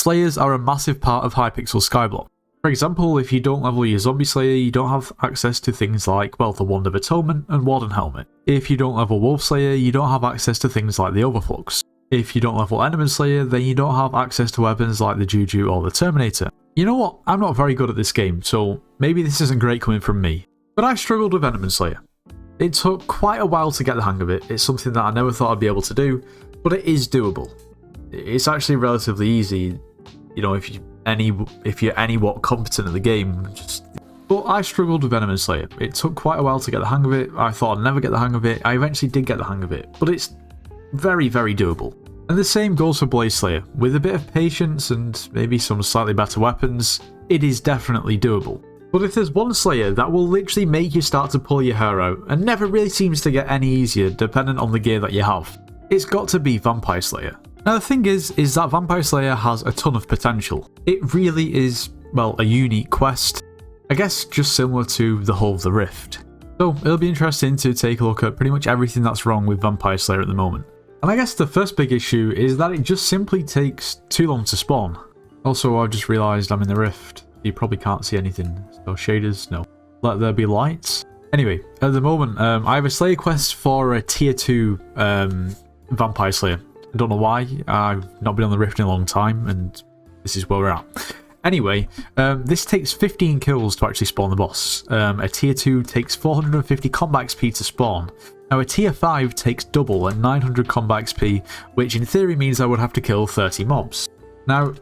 Slayers are a massive part of Hypixel Skyblock. For example, if you don't level your Zombie Slayer, you don't have access to things like, well, the Wand of Atonement and Warden Helmet. If you don't level Wolf Slayer, you don't have access to things like the Overflux. If you don't level Enderman Slayer, then you don't have access to weapons like the Juju or the Terminator. You know what? I'm not very good at this game, so maybe this isn't great coming from me. But I struggled with Enderman Slayer. It took quite a while to get the hang of it. It's something that I never thought I'd be able to do, but it is doable. It's actually relatively easy, you know, if you're anywhat competent at the game. But I struggled with Enderman Slayer. It took quite a while to get the hang of it. I thought I'd never get the hang of it. I eventually did get the hang of it, but it's very, very doable. And the same goes for Blaze Slayer. With a bit of patience and maybe some slightly better weapons, it is definitely doable. But if there's one Slayer that will literally make you start to pull your hair out and never really seems to get any easier depending on the gear that you have, it's got to be Vampire Slayer. Now the thing is that Vampire Slayer has a ton of potential. It really is, well, a unique quest. I guess just similar to the Hall of the Rift. So it'll be interesting to take a look at pretty much everything that's wrong with Vampire Slayer at the moment. And I guess the first big issue is that it just simply takes too long to spawn. Also, I've just realised I'm in the Rift. You probably can't see anything. So shaders, no. Let there be lights. Anyway, at the moment, I have a Slayer quest for a tier 2 Vampire Slayer. I don't know why. I've not been on the Rift in a long time, and this is where we're at. Anyway, this takes 15 kills to actually spawn the boss. A tier 2 takes 450 combat XP to spawn. Now a tier 5 takes double at 900 combat XP, which in theory means I would have to kill 30 mobs. Now,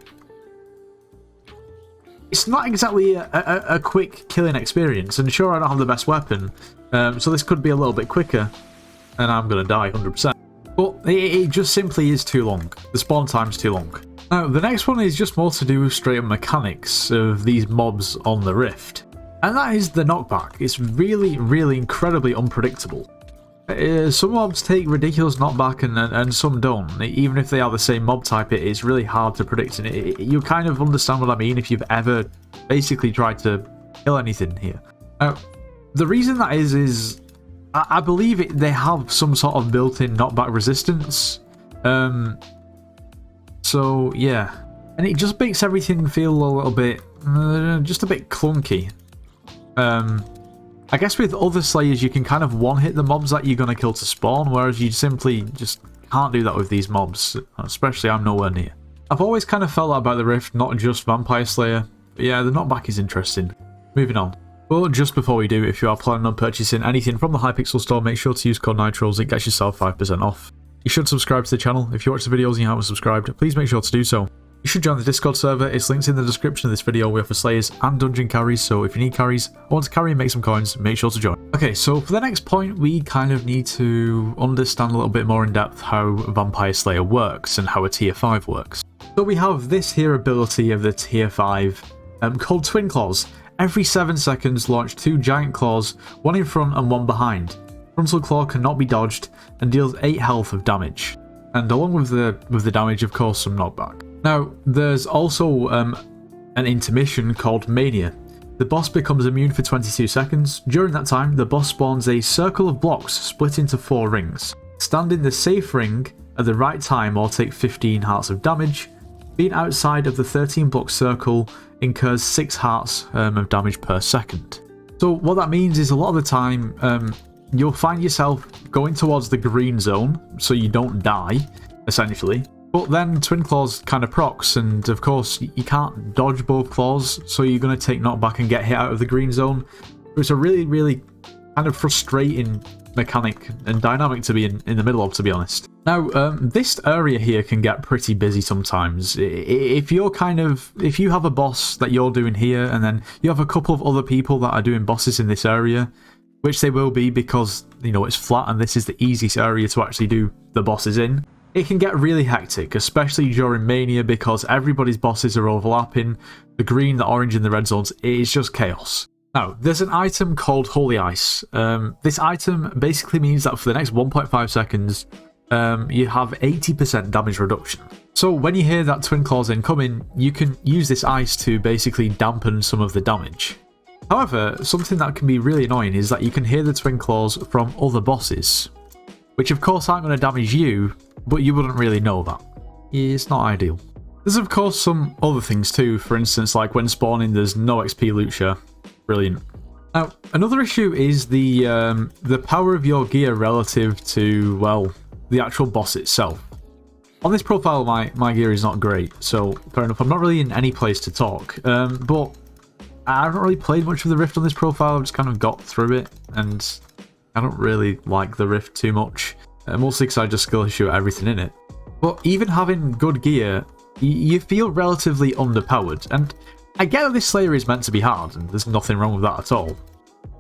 it's not exactly a quick killing experience, and sure, I don't have the best weapon, so this could be a little bit quicker, and I'm going to die 100%. But it just simply is too long. The spawn time's too long. Now, the next one is just more to do with straight up mechanics of these mobs on the Rift. And that is the knockback. It's really, really incredibly unpredictable. Some mobs take ridiculous knockback and some don't. Even if they are the same mob type, it's really hard to predict. And you kind of understand what I mean if you've ever basically tried to kill anything here. Now, the reason that is I believe they have some sort of built-in knockback resistance. So yeah, and it just makes everything feel a little bit, just a bit clunky. I guess with other Slayers you can kind of one-hit the mobs that you're going to kill to spawn, whereas you simply just can't do that with these mobs, especially I'm nowhere near. I've always kind of felt that about the Rift, not just Vampire Slayer, but yeah, the knockback is interesting. Moving on. But just before we do, if you are planning on purchasing anything from the Hypixel store, make sure to use code NITROS, it gets yourself 5% off. You should subscribe to the channel. If you watch the videos and you haven't subscribed, please make sure to do so. You should join the Discord server, it's linked in the description of this video. We offer Slayers and Dungeon carries, so if you need carries or want to carry and make some coins, make sure to join. Okay, so for the next point, we kind of need to understand a little bit more in depth how Vampire Slayer works and how a tier 5 works. So we have this here ability of the tier 5 called Twin Claws. Every 7 seconds, launch 2 giant claws, one in front and one behind. Frontal claw cannot be dodged and deals 8 health of damage. And along with the damage, of course, some knockback. Now, there's also an intermission called Mania. The boss becomes immune for 22 seconds. During that time, the boss spawns a circle of blocks split into 4 rings. Stand in the safe ring at the right time or take 15 hearts of damage. Being outside of the 13 block circle incurs 6 hearts of damage per second. So what that means is a lot of the time you'll find yourself going towards the green zone so you don't die, essentially. But then Twin Claws kind of procs, and of course you can't dodge both claws, so you're going to take knockback and get hit out of the green zone. It's a really, really kind of frustrating mechanic and dynamic to be in the middle of, to be honest. Now, this area here can get pretty busy sometimes. If you have a boss that you're doing here, and then you have a couple of other people that are doing bosses in this area, which they will be because, you know, it's flat and this is the easiest area to actually do the bosses in, it can get really hectic, especially during Mania because everybody's bosses are overlapping. The green, the orange, and the red zones, it's just chaos. Now, there's an item called Holy Ice. This item basically means that for the next 1.5 seconds, you have 80% damage reduction. So when you hear that Twin Claws incoming, you can use this ice to basically dampen some of the damage. However, something that can be really annoying is that you can hear the Twin Claws from other bosses, which of course aren't going to damage you, but you wouldn't really know that. It's not ideal. There's of course some other things too, for instance like when spawning there's no XP loot share. Brilliant. Now, another issue is the power of your gear relative to, well, the actual boss itself. On this profile, my gear is not great, so fair enough. I'm not really in any place to talk, but I haven't really played much of the Rift on this profile. I've just kind of got through it, and I don't really like the Rift too much, mostly because I just skill issue everything in it. But even having good gear, you feel relatively underpowered, and I get that this Slayer is meant to be hard, and there's nothing wrong with that at all.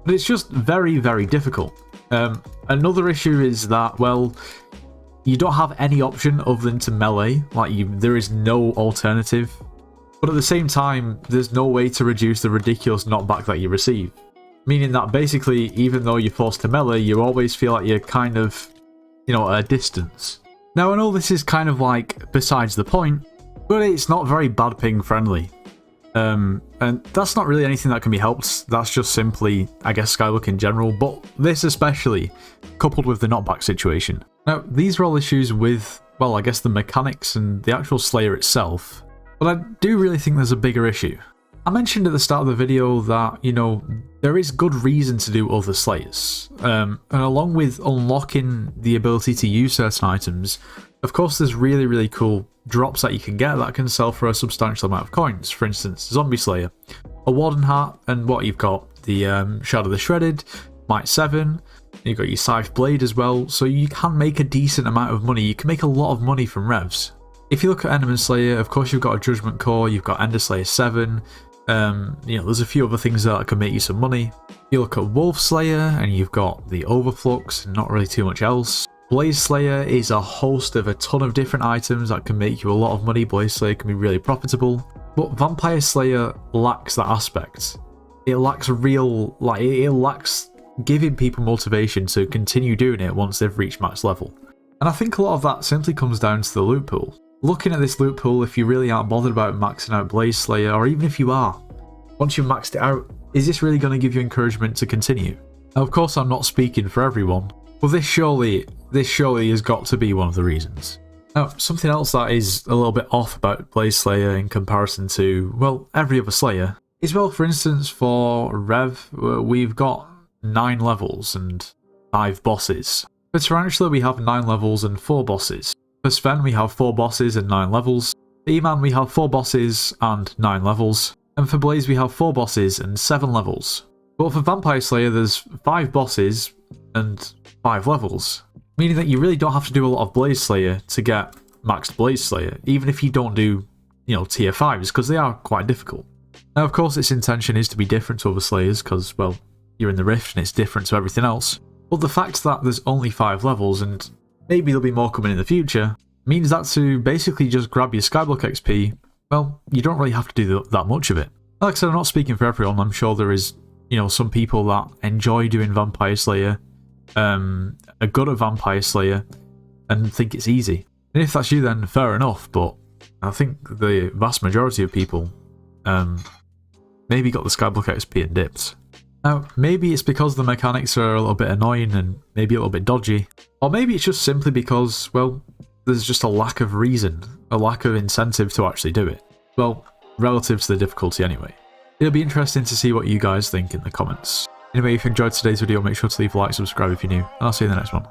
But it's just very, very difficult. Another issue is that, well, you don't have any option other than to melee. Like, there is no alternative. But at the same time, there's no way to reduce the ridiculous knockback that you receive. Meaning that basically, even though you're forced to melee, you always feel like you're kind of, at a distance. Now, I know this is kind of like besides the point, but it's not very bad ping friendly. And that's not really anything that can be helped. That's just simply, I guess, Skyblock in general, but this especially, coupled with the knockback situation. Now, these are all issues with, well, I guess the mechanics and the actual Slayer itself, but I do really think there's a bigger issue. I mentioned at the start of the video that, there is good reason to do other Slayers, and along with unlocking the ability to use certain items, of course there's really, really cool drops that you can get that can sell for a substantial amount of coins. For instance, Zombie Slayer, a Warden Hat, and what you've got, the Shadow the Shredded, Might 7, you've got your Scythe Blade as well, so you can make a decent amount of money. You can make a lot of money from revs. If you look at Enderman Slayer, of course you've got a Judgment Core, you've got Ender Slayer 7, there's a few other things that can make you some money. You look at Wolf Slayer, and you've got the Overflux, and not really too much else. Blaze Slayer is a host of a ton of different items that can make you a lot of money. Blaze Slayer can be really profitable, but Vampire Slayer lacks that aspect. It lacks it lacks giving people motivation to continue doing it once they've reached max level. And I think a lot of that simply comes down to the loot pool. Looking at this loot pool, if you really aren't bothered about maxing out Blaze Slayer, or even if you are, once you've maxed it out, is this really going to give you encouragement to continue? Now, of course, I'm not speaking for everyone, but this surely has got to be one of the reasons. Now, something else that is a little bit off about Blaze Slayer in comparison to, well, every other Slayer is, well, for instance, for Rev, we've got 9 levels and 5 bosses. For Tarantula, we have 9 levels and 4 bosses. For Sven, we have 4 bosses and 9 levels. For E-Man, we have 4 bosses and 9 levels. And for Blaze, we have 4 bosses and 7 levels. But for Vampire Slayer, there's 5 bosses and 5 levels. Meaning that you really don't have to do a lot of Blaze Slayer to get maxed Blaze Slayer, even if you don't do, tier 5s, because they are quite difficult. Now, of course, its intention is to be different to other Slayers, because, well, you're in the Rift and it's different to everything else. But the fact that there's only 5 levels, and maybe there'll be more coming in the future, means that to basically just grab your Skyblock XP, well, you don't really have to do that much of it. Like I said, I'm not speaking for everyone. I'm sure there is, some people that enjoy doing Vampire Slayer, are good at Vampire Slayer, and think it's easy. And if that's you, then fair enough, but I think the vast majority of people maybe got the Skyblock XP and dipped. Now, maybe it's because the mechanics are a little bit annoying and maybe a little bit dodgy, or maybe it's just simply because, well, there's just a lack of reason, a lack of incentive to actually do it. Well, relative to the difficulty anyway. It'll be interesting to see what you guys think in the comments. Anyway, if you enjoyed today's video, make sure to leave a like, subscribe if you're new, and I'll see you in the next one.